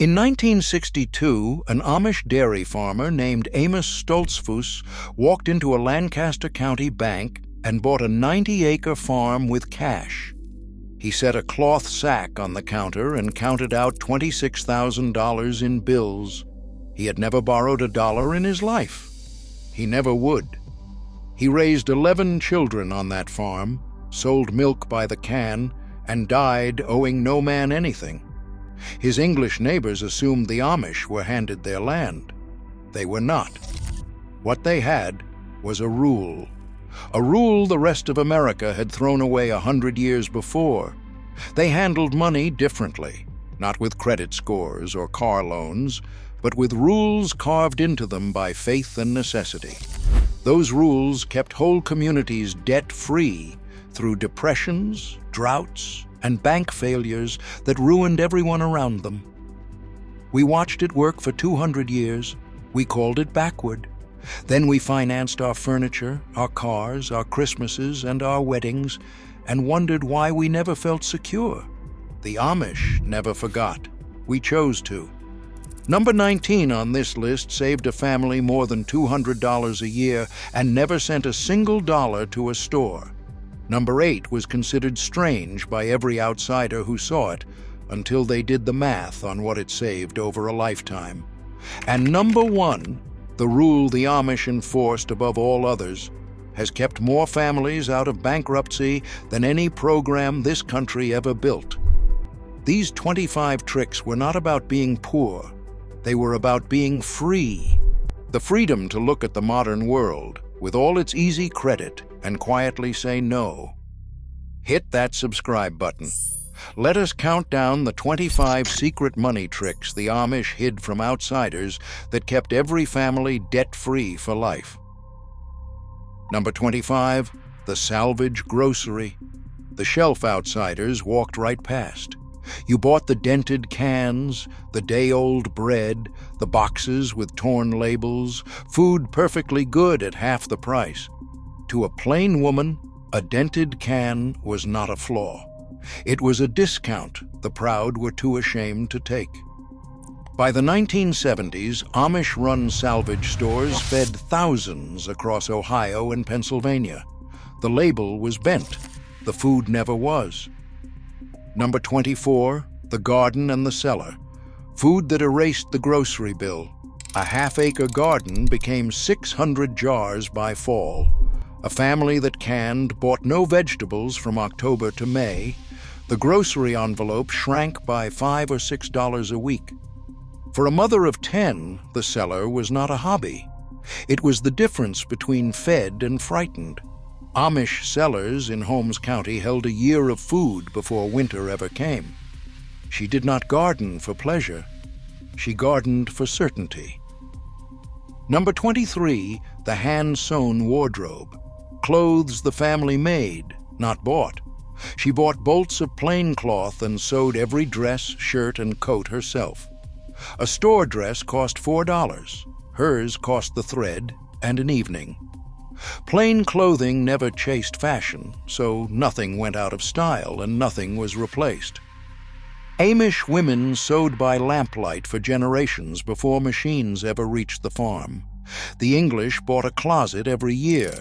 In 1962, an Amish dairy farmer named Amos Stoltzfus walked into a Lancaster County bank and bought a 90-acre farm with cash. He set a cloth sack on the counter and counted out $26,000 in bills. He had never borrowed a dollar in his life. He never would. He raised 11 children on that farm, sold milk by the can, and died owing no man anything. His English neighbors assumed the Amish were handed their land. They were not. What they had was a rule the rest of America had thrown away 100 years before. They handled money differently, not with credit scores or car loans, but with rules carved into them by faith and necessity. Those rules kept whole communities debt-free through depressions, droughts, and bank failures that ruined everyone around them. We watched it work for 200 years. We called it backward. Then we financed our furniture, our cars, our Christmases, and our weddings, and wondered why we never felt secure. The Amish never forgot. We chose to. Number 19 on this list saved a family more than $200 a year and never sent a single dollar to a store. Number 8 was considered strange by every outsider who saw it until they did the math on what it saved over a lifetime. And number 1, the rule the Amish enforced above all others, has kept more families out of bankruptcy than any program this country ever built. These 25 tricks were not about being poor. They were about being free. The freedom to look at the modern world with all its easy credit and quietly say no. Hit that subscribe button. Let us count down the 25 secret money tricks the Amish hid from outsiders that kept every family debt-free for life. Number 25, the salvage grocery. The shelf outsiders walked right past. You bought the dented cans, the day-old bread, the boxes with torn labels, food perfectly good at half the price. To a plain woman, a dented can was not a flaw. It was a discount the proud were too ashamed to take. By the 1970s, Amish-run salvage stores fed thousands across Ohio and Pennsylvania. The label was bent. The food never was. Number 24, the garden and the cellar. Food that erased the grocery bill. A half-acre garden became 600 jars by fall. A family that canned bought no vegetables from October to May. The grocery envelope shrank by $5 or $6 a week. For a mother of 10, the cellar was not a hobby. It was the difference between fed and frightened. Amish cellars in Holmes County held a year of food before winter ever came. She did not garden for pleasure. She gardened for certainty. Number 23, the hand-sewn wardrobe. Clothes the family made, not bought. She bought bolts of plain cloth and sewed every dress, shirt, and coat herself. A store dress cost $4. Hers cost the thread and an evening. Plain clothing never chased fashion, so nothing went out of style and nothing was replaced. Amish women sewed by lamplight for generations before machines ever reached the farm. The English bought a closet every year.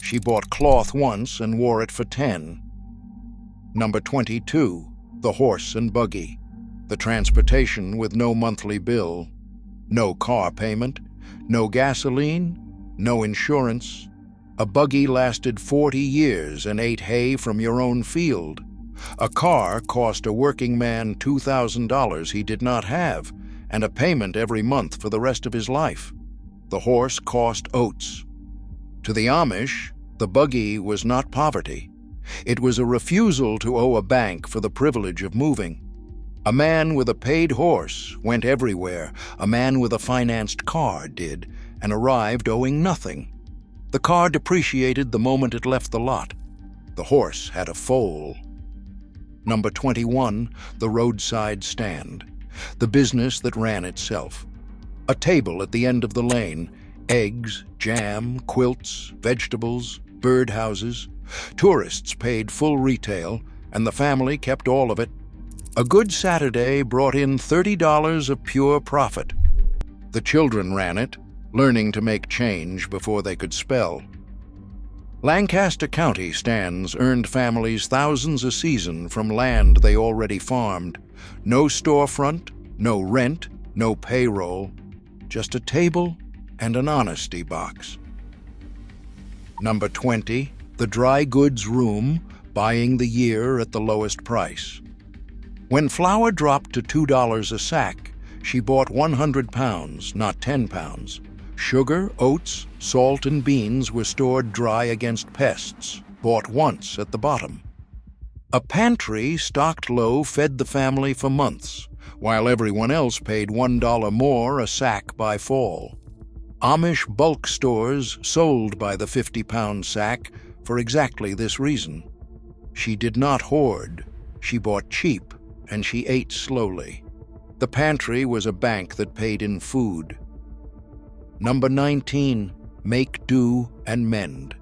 She bought cloth once and wore it for 10. Number 22, the horse and buggy. The transportation with no monthly bill, no car payment, no gasoline, no insurance. A buggy lasted 40 years and ate hay from your own field. A car cost a working man $2,000 he did not have, and a payment every month for the rest of his life. The horse cost oats. To the Amish, the buggy was not poverty. It was a refusal to owe a bank for the privilege of moving. A man with a paid horse went everywhere. A man with a financed car did, and arrived owing nothing. The car depreciated the moment it left the lot. The horse had a foal. Number 21, the roadside stand. The business that ran itself. A table at the end of the lane. Eggs, jam, quilts, vegetables, birdhouses. Tourists paid full retail, and the family kept all of it. A good Saturday brought in $30 of pure profit. The children ran it, learning to make change before they could spell. Lancaster County stands earned families thousands a season from land they already farmed. No storefront, no rent, no payroll, just a table and an honesty box. Number 20, the dry goods room, buying the year at the lowest price. When flour dropped to $2 a sack, she bought 100 pounds, not 10 pounds. Sugar, oats, salt, and beans were stored dry against pests, bought once at the bottom. A pantry stocked low fed the family for months, while everyone else paid $1 more a sack by fall. Amish bulk stores sold by the 50-pound sack for exactly this reason. She did not hoard, she bought cheap, and she ate slowly. The pantry was a bank that paid in food. Number 19, make do and mend.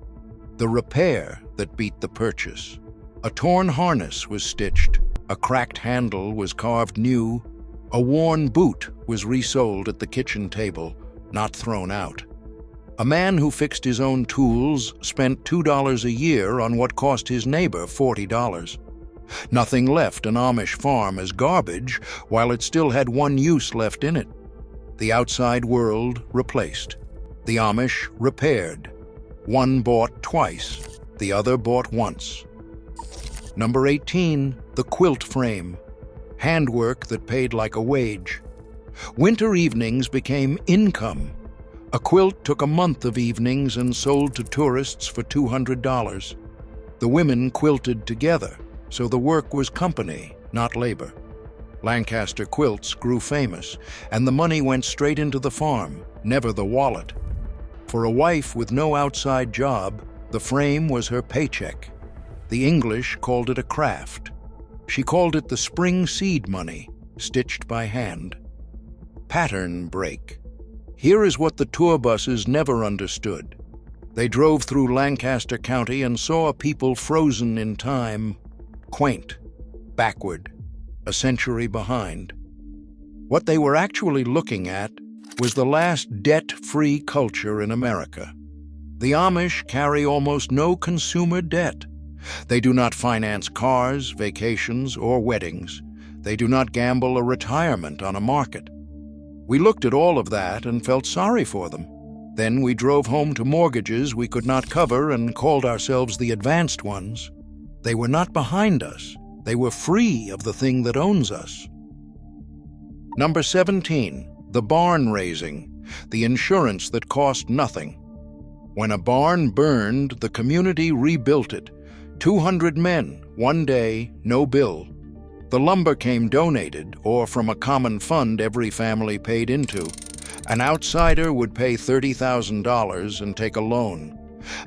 The repair that beat the purchase. A torn harness was stitched, a cracked handle was carved new, a worn boot was resold at the kitchen table, not thrown out. A man who fixed his own tools spent $2 a year on what cost his neighbor $40. Nothing left an Amish farm as garbage while it still had one use left in it. The outside world replaced. The Amish repaired. One bought twice, the other bought once. Number 18, the quilt frame. Handwork that paid like a wage. Winter evenings became income. A quilt took a month of evenings and sold to tourists for $200. The women quilted together, so the work was company, not labor. Lancaster quilts grew famous, and the money went straight into the farm, never the wallet. For a wife with no outside job, the frame was her paycheck. The English called it a craft. She called it the spring seed money, stitched by hand. Pattern break. Here is what the tour buses never understood. They drove through Lancaster County and saw a people frozen in time, quaint, backward, a century behind. What they were actually looking at was the last debt-free culture in America. The Amish carry almost no consumer debt. They do not finance cars, vacations, or weddings. They do not gamble a retirement on a market. We looked at all of that and felt sorry for them. Then we drove home to mortgages we could not cover and called ourselves the advanced ones. They were not behind us. They were free of the thing that owns us. Number 17, the barn raising, the insurance that cost nothing. When a barn burned, the community rebuilt it. 200 men, one day, no bill. The lumber came donated or from a common fund every family paid into. An outsider would pay $30,000 and take a loan.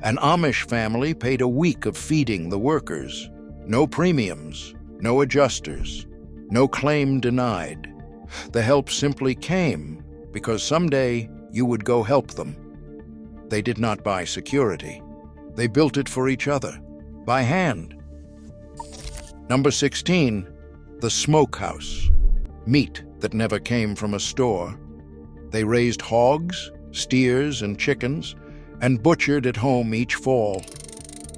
An Amish family paid a week of feeding the workers. No premiums, no adjusters, no claim denied. The help simply came because someday you would go help them. They did not buy security. They built it for each other, by hand. Number 16, the smokehouse. Meat that never came from a store. They raised hogs, steers, and chickens, and butchered at home each fall.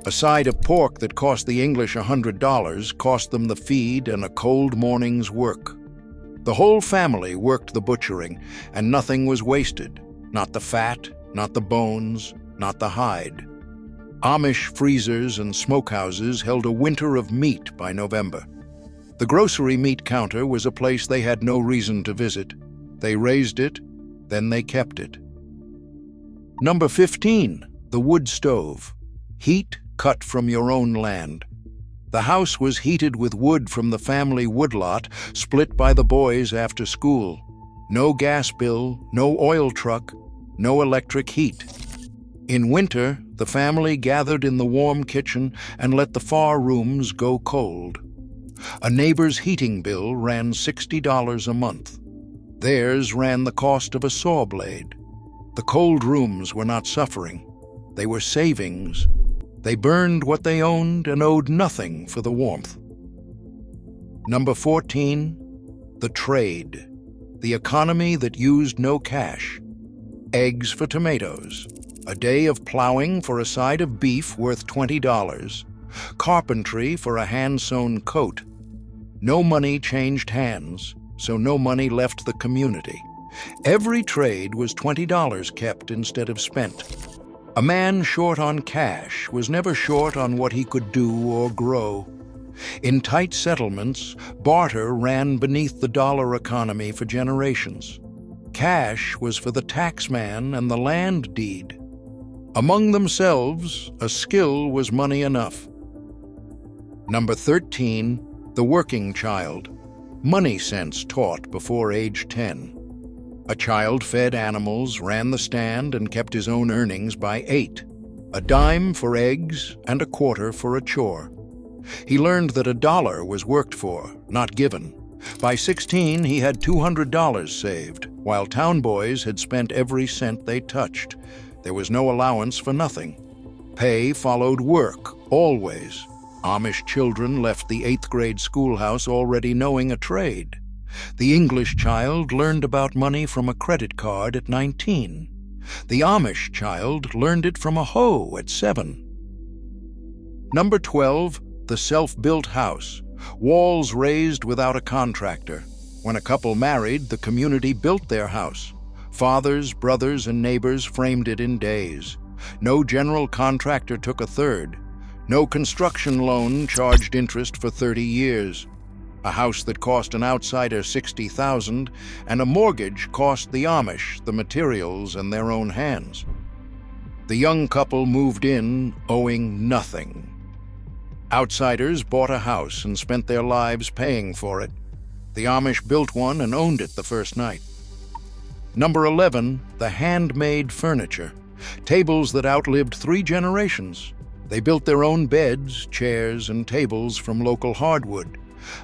A side of pork that cost the English $100 cost them the feed and a cold morning's work. The whole family worked the butchering, and nothing was wasted. Not the fat, not the bones, not the hide. Amish freezers and smokehouses held a winter of meat by November. The grocery meat counter was a place they had no reason to visit. They raised it, then they kept it. Number 15, the wood stove. Heat cut from your own land. The house was heated with wood from the family woodlot, split by the boys after school. No gas bill, no oil truck, no electric heat. In winter, the family gathered in the warm kitchen and let the far rooms go cold. A neighbor's heating bill ran $60 a month. Theirs ran the cost of a saw blade. The cold rooms were not suffering. They were savings. They burned what they owned and owed nothing for the warmth. Number 14, the trade, the economy that used no cash. Eggs for tomatoes, a day of plowing for a side of beef worth $20, carpentry for a hand-sewn coat. No money changed hands, so no money left the community. Every trade was $20 kept instead of spent. A man short on cash was never short on what he could do or grow. In tight settlements, barter ran beneath the dollar economy for generations. Cash was for the taxman and the land deed. Among themselves, a skill was money enough. Number 13, the working child, money sense taught before age 10. A child fed animals, ran the stand, and kept his own earnings by 8. A dime for eggs and a quarter for a chore. He learned that $1 was worked for, not given. By 16, he had $200 saved, while town boys had spent every cent they touched. There was no allowance for nothing. Pay followed work, always. Amish children left the 8th grade schoolhouse already knowing a trade. The English child learned about money from a credit card at 19. The Amish child learned it from a hoe at 7. Number 12, the self-built house, walls raised without a contractor. When a couple married, the community built their house. Fathers, brothers, and neighbors framed it in days. No general contractor took a third. No construction loan charged interest for 30 years. A house that cost an outsider $60,000, and a mortgage cost the Amish the materials and their own hands. The young couple moved in owing nothing. Outsiders bought a house and spent their lives paying for it. The Amish built one and owned it the first night. Number 11, the handmade furniture, tables that outlived 3 generations. They built their own beds, chairs, and tables from local hardwood.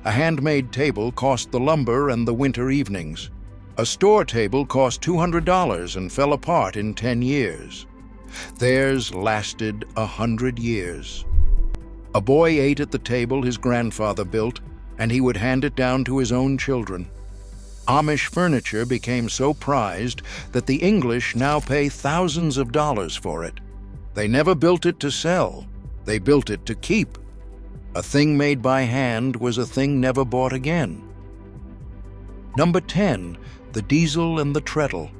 A handmade table cost the lumber and the winter evenings. A store table cost $200 and fell apart in 10 years. Theirs lasted 100 years. A boy ate at the table his grandfather built, and he would hand it down to his own children. Amish furniture became so prized that the English now pay thousands of dollars for it. They never built it to sell. They built it to keep. A thing made by hand was a thing never bought again. Number 10, the diesel and the treadle.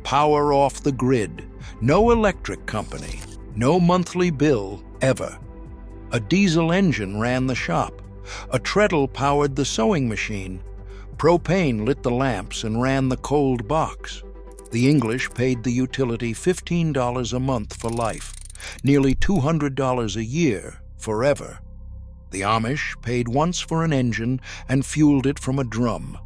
Power off the grid. No electric company. No monthly bill, ever. A diesel engine ran the shop. A treadle powered the sewing machine. Propane lit the lamps and ran the cold box. The English paid the utility $15 a month for life, nearly $200 a year, forever. The Amish paid once for an engine and fueled it from a drum.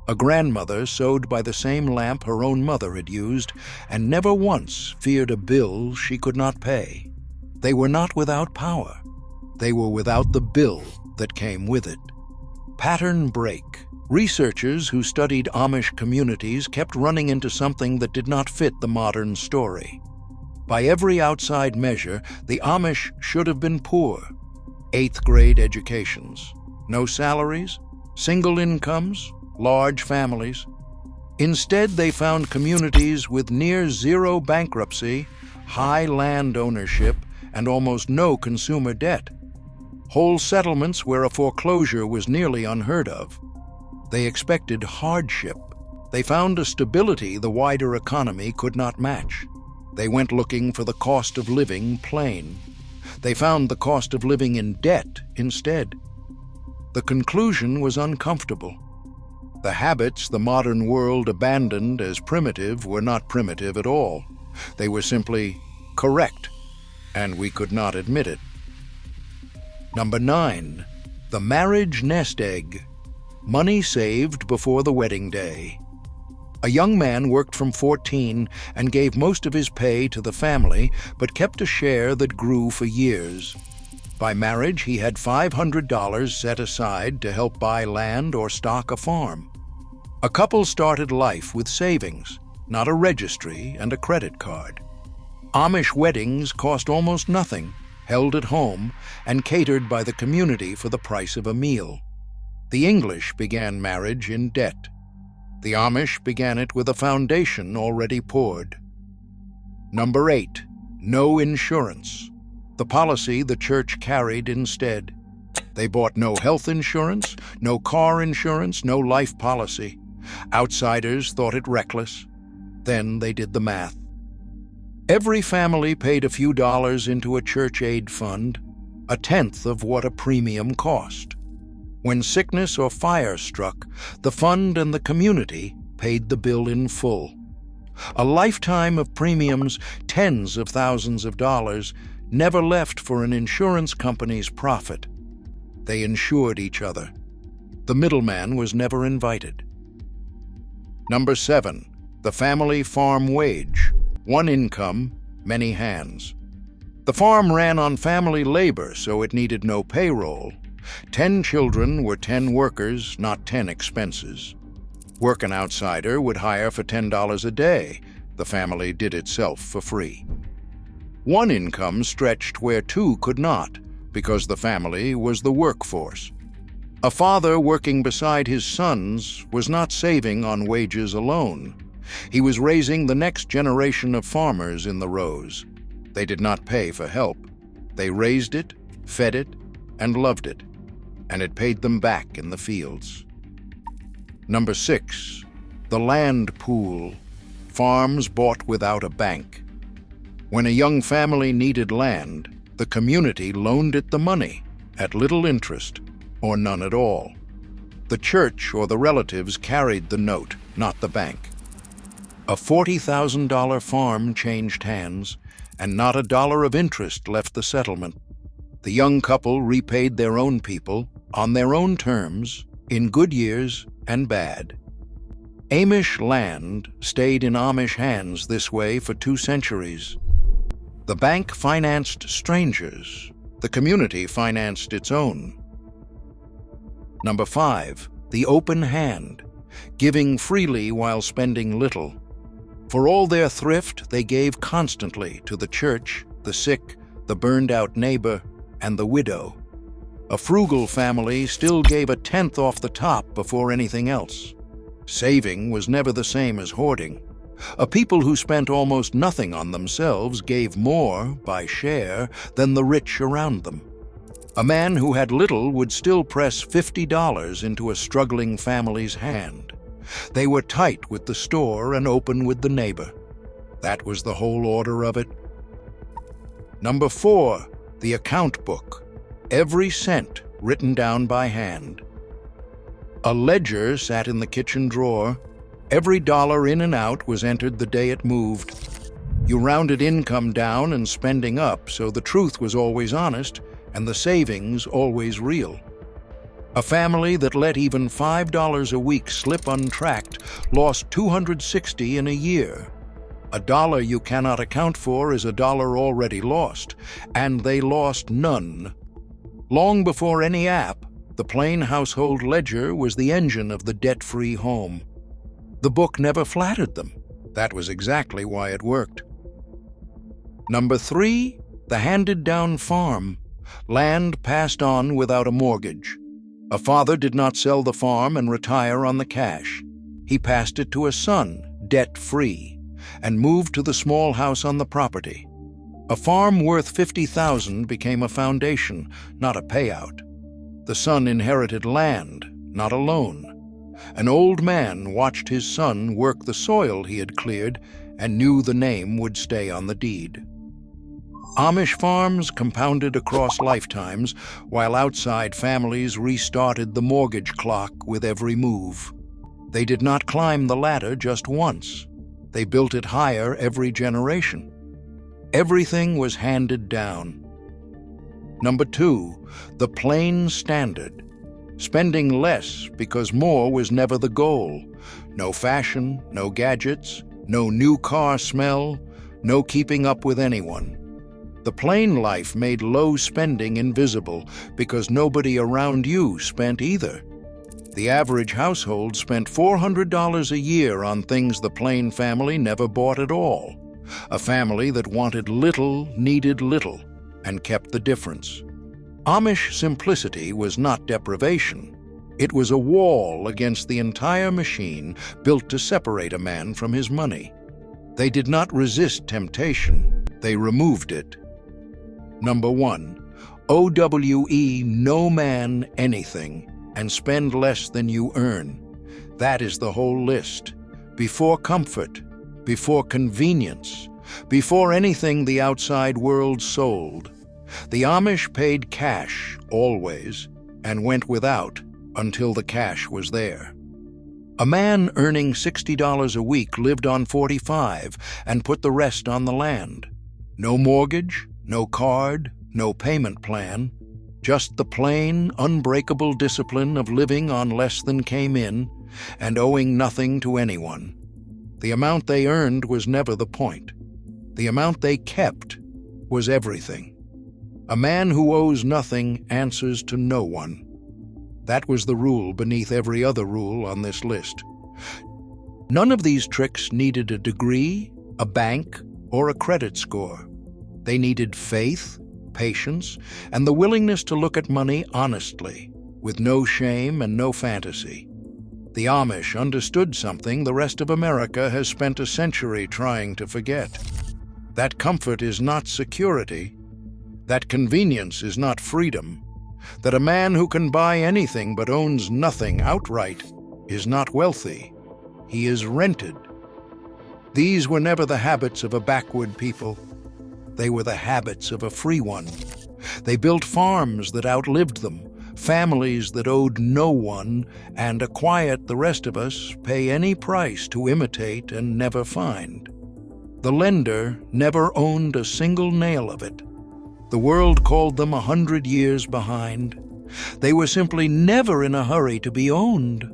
A grandmother sewed by the same lamp her own mother had used, and never once feared a bill she could not pay. They were not without power. They were without the bill that came with it. Pattern break. Researchers who studied Amish communities kept running into something that did not fit the modern story. By every outside measure, the Amish should have been poor. 8th grade educations, no salaries, single incomes, large families. Instead, they found communities with near zero bankruptcy, high land ownership, and almost no consumer debt. Whole settlements where a foreclosure was nearly unheard of. They expected hardship. They found a stability the wider economy could not match. They went looking for the cost of living plain. They found the cost of living in debt instead. The conclusion was uncomfortable. The habits the modern world abandoned as primitive were not primitive at all. They were simply correct, and we could not admit it. Number 9, the marriage nest egg. Money saved before the wedding day. A young man worked from 14 and gave most of his pay to the family, but kept a share that grew for years. By marriage, he had $500 set aside to help buy land or stock a farm. A couple started life with savings, not a registry and a credit card. Amish weddings cost almost nothing, held at home, and catered by the community for the price of a meal. The English began marriage in debt. The Amish began it with a foundation already poured. Number 8. No insurance. The policy the church carried instead. They bought no health insurance, no car insurance, no life policy. Outsiders thought it reckless. Then they did the math. Every family paid a few dollars into a church aid fund, a tenth of what a premium cost. When sickness or fire struck, the fund and the community paid the bill in full. A lifetime of premiums, tens of thousands of dollars, never left for an insurance company's profit. They insured each other. The middleman was never invited. Number 7. The family farm wage. One income, many hands. The farm ran on family labor, so it needed no payroll. 10 children were 10 workers, not 10 expenses. Work an outsider would hire for $10 a day. The family did itself for free. One income stretched where 2 could not, because the family was the workforce. A father working beside his sons was not saving on wages alone. He was raising the next generation of farmers in the rows. They did not pay for help. They raised it, fed it, and loved it, and it paid them back in the fields. Number 6. The land pool. Farms bought without a bank. When a young family needed land, the community loaned it the money, at little interest, or none at all. The church or the relatives carried the note, not the bank. A $40,000 farm changed hands, and not a dollar of interest left the settlement. The young couple repaid their own people, on their own terms, in good years and bad. Amish land stayed in Amish hands this way for 2 centuries. The bank financed strangers. The community financed its own. Number 5. The open hand. Giving freely while spending little. For all their thrift, they gave constantly to the church, the sick, the burned-out neighbor, and the widow. A frugal family still gave a tenth off the top before anything else. Saving was never the same as hoarding. A people who spent almost nothing on themselves gave more, by share, than the rich around them. A man who had little would still press $50 into a struggling family's hand. They were tight with the store and open with the neighbor. That was the whole order of it. Number 4. The account book. Every cent written down by hand. A ledger sat in the kitchen drawer. Every dollar in and out was entered the day it moved. You rounded income down and spending up, so the truth was always honest and the savings always real. A family that let even $5 a week slip untracked lost $260 in a year. A dollar you cannot account for is a dollar already lost, and they lost none. Long before any app, the plain household ledger was the engine of the debt-free home. The book never flattered them. That was exactly why it worked. Number 3. The handed-down farm. Land passed on without a mortgage. A father did not sell the farm and retire on the cash. He passed it to a son, debt-free, and moved to the small house on the property. A farm worth $50,000 became a foundation, not a payout. The son inherited land, not a loan. An old man watched his son work the soil he had cleared and knew the name would stay on the deed. Amish farms compounded across lifetimes, while outside families restarted the mortgage clock with every move. They did not climb the ladder just once. They built it higher every generation. Everything was handed down. Number 2, the plain standard. Spending less because more was never the goal. No fashion, no gadgets, no new car smell, no keeping up with anyone. The plain life made low spending invisible because nobody around you spent either. The average household spent $400 a year on things the plain family never bought at all. A family that wanted little needed little and kept the difference. Amish simplicity was not deprivation. It was a wall against the entire machine built to separate a man from his money. They did not resist temptation, they removed it. Number 1. OWE, no man anything, and spend less than you earn. That is the whole list. Before comfort, before convenience, before anything the outside world sold. The Amish paid cash, always, and went without until the cash was there. A man earning $60 a week lived on $45 and put the rest on the land. No mortgage, no card, no payment plan, just the plain, unbreakable discipline of living on less than came in and owing nothing to anyone. The amount they earned was never the point. The amount they kept was everything. A man who owes nothing answers to no one. That was the rule beneath every other rule on this list. None of these tricks needed a degree, a bank, or a credit score. They needed faith, patience, and the willingness to look at money honestly, with no shame and no fantasy. The Amish understood something the rest of America has spent a century trying to forget. That comfort is not security. That convenience is not freedom. That a man who can buy anything but owns nothing outright is not wealthy. He is rented. These were never the habits of a backward people. They were the habits of a free one. They built farms that outlived them, families that owed no one, and a quiet the rest of us pay any price to imitate and never find. The lender never owned a single nail of it. The world called them 100 years behind. They were simply never in a hurry to be owned.